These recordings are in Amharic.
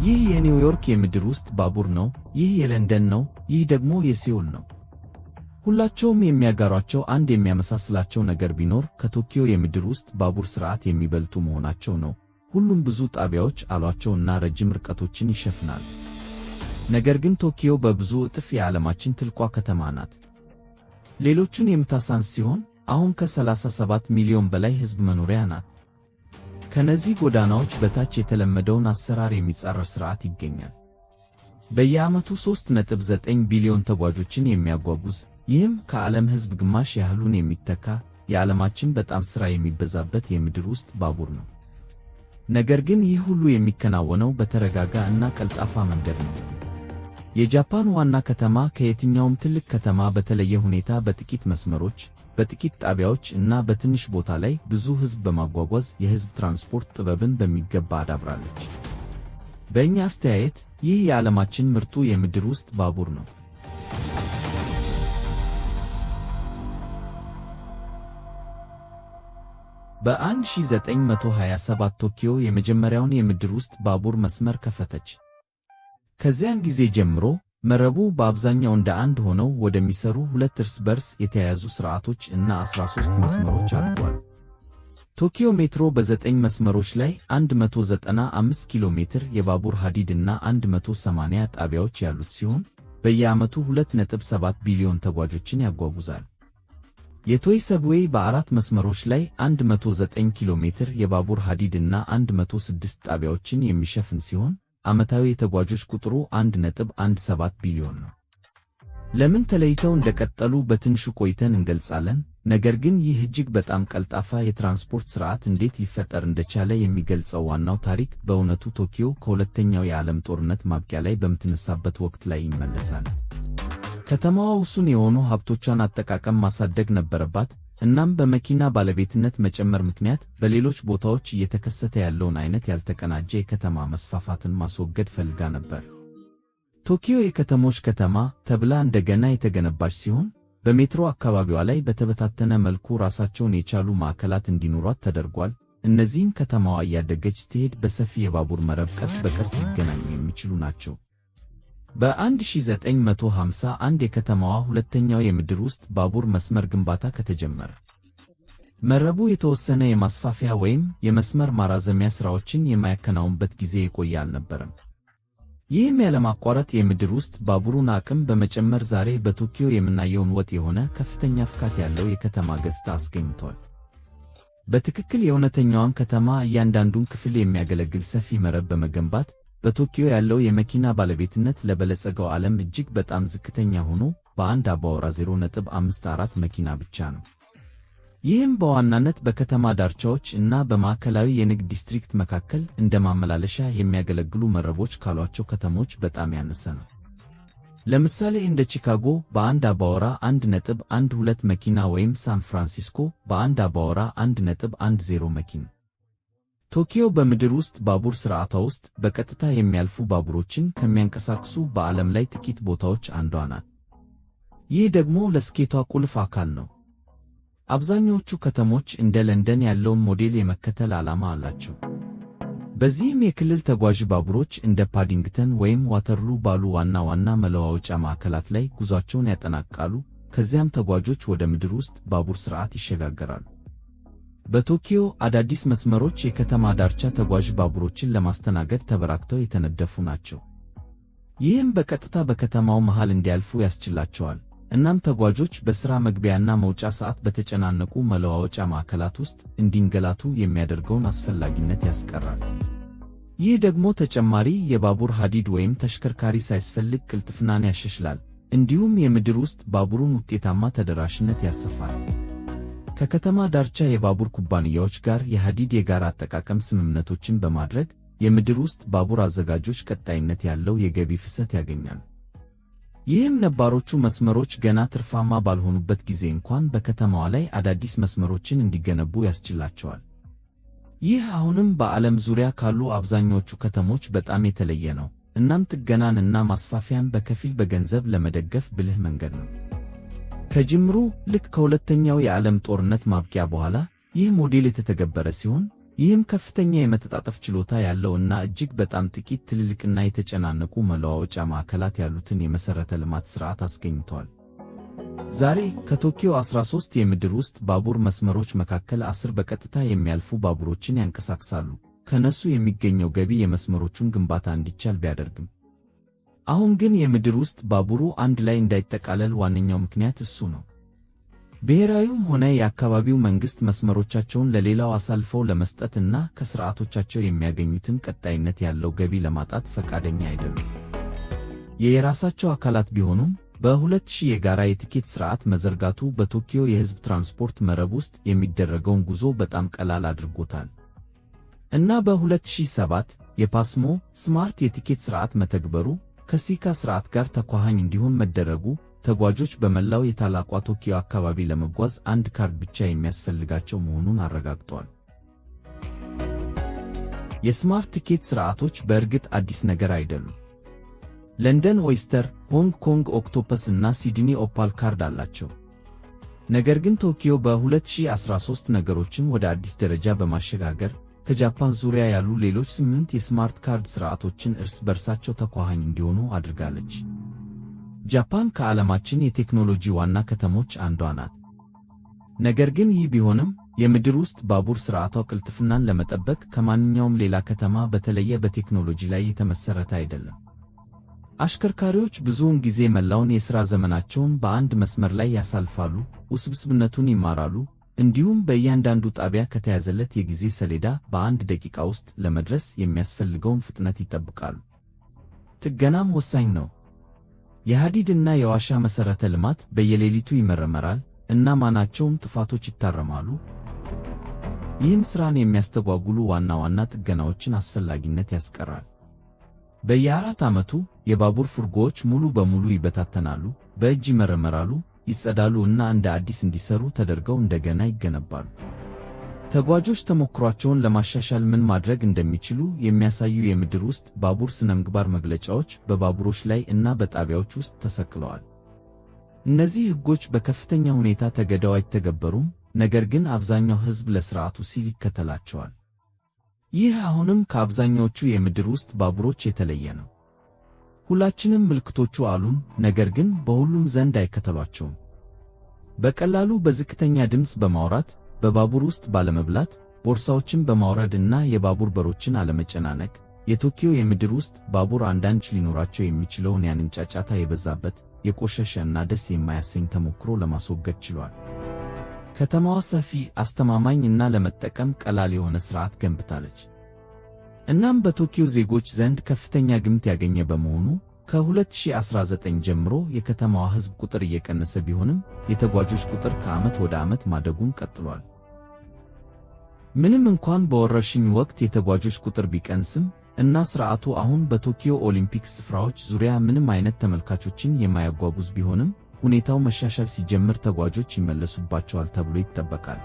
ይህ የኒውዮርክ የምድር ውስጥ ባቡር ነው። ይህ የለንደን ነው። ይህ ደግሞ የሲኦል ነው። ሁላቸውም የሚያጋሯቸው አንድ የሚያመሳስላቸው ነገር ቢኖር ከቶኪዮ የምድር ውስጥ ባቡር ሥርዓት የሚበልጡ መሆናቸው ነው። ሁሉም ብዙ ጣቢያዎች አሏቸውና ረጅም ርቀቶችን ይሸፍናል። ነገር ግን ቶኪዮ በብዙ እጥፍ የዓለማችን ትልቋ ከተማ ናት። ሌሎቹን የምታሳንስ ሲሆን አሁን ከ37 ሚሊዮን በላይ ሕዝብ መኖሪያ ናት። ከነዚህ ጎዳናዎች በታች የተለመደውን አሰራር የሚጻረር ሥርዓት ይገኛል። በየዓመቱ 3.9 ቢሊዮን ተጓዦችን የሚያጓጉዝ፣ ይህም ከዓለም ሕዝብ ግማሽ ያህሉን የሚተካ የዓለማችን በጣም ሥራ የሚበዛበት የምድር ውስጥ ባቡር ነው። ነገር ግን ይህ ሁሉ የሚከናወነው በተረጋጋ እና ቀልጣፋ መንገድ ነው። የጃፓን ዋና ከተማ ከየትኛውም ትልቅ ከተማ በተለየ ሁኔታ በጥቂት መስመሮች፣ በጥቂት ጣቢያዎች እና በትንሽ ቦታ ላይ ብዙ ሕዝብ በማጓጓዝ የሕዝብ ትራንስፖርት ጥበብን በሚገባ አዳብራለች። በእኛ አስተያየት ይህ የዓለማችን ምርጡ የምድር ውስጥ ባቡር ነው። በ1927 ቶኪዮ የመጀመሪያውን የምድር ውስጥ ባቡር መስመር ከፈተች። ከዚያን ጊዜ ጀምሮ መረቡ በአብዛኛው እንደ አንድ ሆነው ወደሚሰሩ ሁለት እርስ በርስ የተያያዙ ሥርዓቶች እና 13 መስመሮች አድጓል። ቶኪዮ ሜትሮ በ9 መስመሮች ላይ 195 ኪሎ ሜትር የባቡር ሐዲድ እና 180 ጣቢያዎች ያሉት ሲሆን በየዓመቱ 2.7 ቢሊዮን ተጓዦችን ያጓጉዛል። የቶይ ሰብዌይ በ4 መስመሮች ላይ 109 ኪሎ ሜትር የባቡር ሐዲድ እና 106 ጣቢያዎችን የሚሸፍን ሲሆን ዓመታዊ የተጓዦች ቁጥሩ 1.17 ቢሊዮን ነው። ለምን ተለይተው እንደቀጠሉ በትንሹ ቆይተን እንገልጻለን። ነገር ግን ይህ እጅግ በጣም ቀልጣፋ የትራንስፖርት ሥርዓት እንዴት ሊፈጠር እንደቻለ የሚገልጸው ዋናው ታሪክ በእውነቱ ቶኪዮ ከሁለተኛው የዓለም ጦርነት ማብቂያ ላይ በምትነሳበት ወቅት ላይ ይመለሳል። ከተማዋ ውሱን የሆኑ ሀብቶቿን አጠቃቀም ማሳደግ ነበረባት። እናም በመኪና ባለቤትነት መጨመር ምክንያት በሌሎች ቦታዎች እየተከሰተ ያለውን አይነት ያልተቀናጀ የከተማ መስፋፋትን ማስወገድ ፈልጋ ነበር። ቶኪዮ የከተሞች ከተማ ተብላ እንደገና የተገነባች ሲሆን በሜትሮ አካባቢዋ ላይ በተበታተነ መልኩ ራሳቸውን የቻሉ ማዕከላት እንዲኖሯት ተደርጓል። እነዚህም ከተማዋ እያደገች ስትሄድ በሰፊ የባቡር መረብ ቀስ በቀስ ሊገናኙ የሚችሉ ናቸው። በ1951 የከተማዋ ሁለተኛው የምድር ውስጥ ባቡር መስመር ግንባታ ከተጀመረ መረቡ የተወሰነ የማስፋፊያ ወይም የመስመር ማራዘሚያ ሥራዎችን የማያከናውንበት ጊዜ የቆየ አልነበረም። ይህም ያለማቋረጥ የምድር ውስጥ ባቡሩን አቅም በመጨመር ዛሬ በቶኪዮ የምናየውን ወጥ የሆነ ከፍተኛ ፍካት ያለው የከተማ ገጽታ አስገኝቷል። በትክክል የእውነተኛዋን ከተማ እያንዳንዱን ክፍል የሚያገለግል ሰፊ መረብ በመገንባት በቶኪዮ ያለው የመኪና ባለቤትነት ለበለጸገው ዓለም እጅግ በጣም ዝቅተኛ ሆኖ በአንድ አባወራ 0.54 መኪና ብቻ ነው። ይህም በዋናነት በከተማ ዳርቻዎች እና በማዕከላዊ የንግድ ዲስትሪክት መካከል እንደ ማመላለሻ የሚያገለግሉ መረቦች ካሏቸው ከተሞች በጣም ያነሰ ነው። ለምሳሌ እንደ ቺካጎ በአንድ አባወራ 1.12 መኪና ወይም ሳን ፍራንሲስኮ በአንድ አባወራ 1.10 መኪና። ቶኪዮ በምድር ውስጥ ባቡር ሥርዓቷ ውስጥ በቀጥታ የሚያልፉ ባቡሮችን ከሚያንቀሳቅሱ በዓለም ላይ ጥቂት ቦታዎች አንዷ ናት። ይህ ደግሞ ለስኬቷ ቁልፍ አካል ነው። አብዛኛዎቹ ከተሞች እንደ ለንደን ያለውን ሞዴል የመከተል ዓላማ አላቸው። በዚህም የክልል ተጓዥ ባቡሮች እንደ ፓዲንግተን ወይም ዋተርሉ ባሉ ዋና ዋና መለዋወጫ ማዕከላት ላይ ጉዟቸውን ያጠናቅቃሉ። ከዚያም ተጓዦች ወደ ምድር ውስጥ ባቡር ሥርዓት ይሸጋገራሉ። በቶኪዮ አዳዲስ መስመሮች የከተማ ዳርቻ ተጓዥ ባቡሮችን ለማስተናገድ ተበራክተው የተነደፉ ናቸው። ይህም በቀጥታ በከተማው መሃል እንዲያልፉ ያስችላቸዋል። እናም ተጓዦች በሥራ መግቢያና መውጫ ሰዓት በተጨናነቁ መለዋወጫ ማዕከላት ውስጥ እንዲንገላቱ የሚያደርገውን አስፈላጊነት ያስቀራል። ይህ ደግሞ ተጨማሪ የባቡር ሐዲድ ወይም ተሽከርካሪ ሳይስፈልግ ቅልጥፍናን ያሻሽላል፣ እንዲሁም የምድር ውስጥ ባቡሩን ውጤታማ ተደራሽነት ያሰፋል። ከከተማ ዳርቻ የባቡር ኩባንያዎች ጋር የሐዲድ የጋራ አጠቃቀም ስምምነቶችን በማድረግ የምድር ውስጥ ባቡር አዘጋጆች ቀጣይነት ያለው የገቢ ፍሰት ያገኛሉ። ይህም ነባሮቹ መስመሮች ገና ትርፋማ ባልሆኑበት ጊዜ እንኳን በከተማዋ ላይ አዳዲስ መስመሮችን እንዲገነቡ ያስችላቸዋል። ይህ አሁንም በዓለም ዙሪያ ካሉ አብዛኞቹ ከተሞች በጣም የተለየ ነው። እናም ጥገናን እና ማስፋፊያን በከፊል በገንዘብ ለመደገፍ ብልህ መንገድ ነው። ከጅምሩ ልክ ከሁለተኛው የዓለም ጦርነት ማብቂያ በኋላ ይህ ሞዴል የተተገበረ ሲሆን ይህም ከፍተኛ የመተጣጠፍ ችሎታ ያለውና እጅግ በጣም ጥቂት ትልልቅና የተጨናነቁ መለዋወጫ ማዕከላት ያሉትን የመሠረተ ልማት ሥርዓት አስገኝቷል። ዛሬ ከቶኪዮ 13 የምድር ውስጥ ባቡር መስመሮች መካከል 10 በቀጥታ የሚያልፉ ባቡሮችን ያንቀሳቅሳሉ። ከነሱ የሚገኘው ገቢ የመስመሮቹን ግንባታ እንዲቻል ቢያደርግም፣ አሁን ግን የምድር ውስጥ ባቡሩ አንድ ላይ እንዳይጠቃለል ዋነኛው ምክንያት እሱ ነው። ብሔራዊውም ሆነ የአካባቢው መንግሥት መስመሮቻቸውን ለሌላው አሳልፈው ለመስጠትና ከሥርዓቶቻቸው የሚያገኙትን ቀጣይነት ያለው ገቢ ለማጣት ፈቃደኛ አይደሉም። የራሳቸው አካላት ቢሆኑም በ2000 የጋራ የቲኬት ሥርዓት መዘርጋቱ በቶኪዮ የሕዝብ ትራንስፖርት መረብ ውስጥ የሚደረገውን ጉዞ በጣም ቀላል አድርጎታል እና በ2007 የፓስሞ ስማርት የቲኬት ሥርዓት መተግበሩ ከሲካ ሥርዓት ጋር ተኳኋኝ እንዲሆን መደረጉ ተጓዦች በመላው የታላቋ ቶኪዮ አካባቢ ለመጓዝ አንድ ካርድ ብቻ የሚያስፈልጋቸው መሆኑን አረጋግጧል። የስማርት ቲኬት ሥርዓቶች በእርግጥ አዲስ ነገር አይደሉም። ለንደን ኦይስተር፣ ሆንግ ኮንግ ኦክቶፐስ እና ሲድኒ ኦፓል ካርድ አላቸው። ነገር ግን ቶኪዮ በ2013 ነገሮችን ወደ አዲስ ደረጃ በማሸጋገር ከጃፓን ዙሪያ ያሉ ሌሎች 8 የስማርት ካርድ ሥርዓቶችን እርስ በርሳቸው ተኳኋኝ እንዲሆኑ አድርጋለች። ጃፓን ከዓለማችን የቴክኖሎጂ ዋና ከተሞች አንዷ ናት። ነገር ግን ይህ ቢሆንም የምድር ውስጥ ባቡር ሥርዓቷ ቅልጥፍናን ለመጠበቅ ከማንኛውም ሌላ ከተማ በተለየ በቴክኖሎጂ ላይ የተመሠረተ አይደለም። አሽከርካሪዎች ብዙውን ጊዜ መላውን የሥራ ዘመናቸውን በአንድ መስመር ላይ ያሳልፋሉ፣ ውስብስብነቱን ይማራሉ፣ እንዲሁም በእያንዳንዱ ጣቢያ ከተያዘለት የጊዜ ሰሌዳ በአንድ ደቂቃ ውስጥ ለመድረስ የሚያስፈልገውን ፍጥነት ይጠብቃሉ። ጥገናም ወሳኝ ነው። የሐዲድና የዋሻ መሠረተ ልማት በየሌሊቱ ይመረመራል እና ማናቸውም ጥፋቶች ይታረማሉ። ይህም ሥራን የሚያስተጓጉሉ ዋና ዋና ጥገናዎችን አስፈላጊነት ያስቀራል። በየ4 ዓመቱ የባቡር ፉርጎዎች ሙሉ በሙሉ ይበታተናሉ፣ በእጅ ይመረመራሉ፣ ይጸዳሉ እና እንደ አዲስ እንዲሰሩ ተደርገው እንደገና ይገነባሉ። ተጓዦች ተሞክሯቸውን ለማሻሻል ምን ማድረግ እንደሚችሉ የሚያሳዩ የምድር ውስጥ ባቡር ስነምግባር መግለጫዎች በባቡሮች ላይ እና በጣቢያዎች ውስጥ ተሰቅለዋል። እነዚህ ሕጎች በከፍተኛ ሁኔታ ተገደው አይተገበሩም፣ ነገር ግን አብዛኛው ሕዝብ ለሥርዓቱ ሲል ይከተላቸዋል። ይህ አሁንም ከአብዛኛዎቹ የምድር ውስጥ ባቡሮች የተለየ ነው። ሁላችንም ምልክቶቹ አሉን፣ ነገር ግን በሁሉም ዘንድ አይከተሏቸውም። በቀላሉ በዝቅተኛ ድምፅ በማውራት በባቡር ውስጥ ባለመብላት፣ ቦርሳዎችን በማውረድ እና የባቡር በሮችን አለመጨናነቅ የቶኪዮ የምድር ውስጥ ባቡር አንዳንድ ሊኖራቸው የሚችለውን ያንን ጫጫታ የበዛበት የቆሸሸ እና ደስ የማያሰኝ ተሞክሮ ለማስወገድ ችሏል። ከተማዋ ሰፊ፣ አስተማማኝ እና ለመጠቀም ቀላል የሆነ ሥርዓት ገንብታለች። እናም በቶኪዮ ዜጎች ዘንድ ከፍተኛ ግምት ያገኘ በመሆኑ ከ2019 ጀምሮ የከተማዋ ሕዝብ ቁጥር እየቀነሰ ቢሆንም የተጓዦች ቁጥር ከዓመት ወደ ዓመት ማደጉን ቀጥሏል። ምንም እንኳን በወረርሽኝ ወቅት የተጓዦች ቁጥር ቢቀንስም እና ሥርዓቱ አሁን በቶኪዮ ኦሊምፒክስ ስፍራዎች ዙሪያ ምንም አይነት ተመልካቾችን የማያጓጉዝ ቢሆንም ሁኔታው መሻሻል ሲጀምር ተጓዦች ይመለሱባቸዋል ተብሎ ይጠበቃል።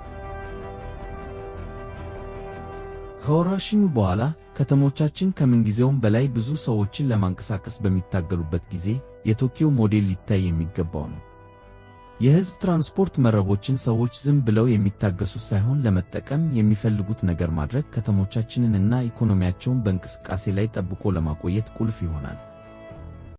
ከወረርሽኙ በኋላ ከተሞቻችን ከምንጊዜውም በላይ ብዙ ሰዎችን ለማንቀሳቀስ በሚታገሉበት ጊዜ የቶኪዮ ሞዴል ሊታይ የሚገባው ነው። የሕዝብ ትራንስፖርት መረቦችን ሰዎች ዝም ብለው የሚታገሱ ሳይሆን ለመጠቀም የሚፈልጉት ነገር ማድረግ ከተሞቻችንን እና ኢኮኖሚያቸውን በእንቅስቃሴ ላይ ጠብቆ ለማቆየት ቁልፍ ይሆናል።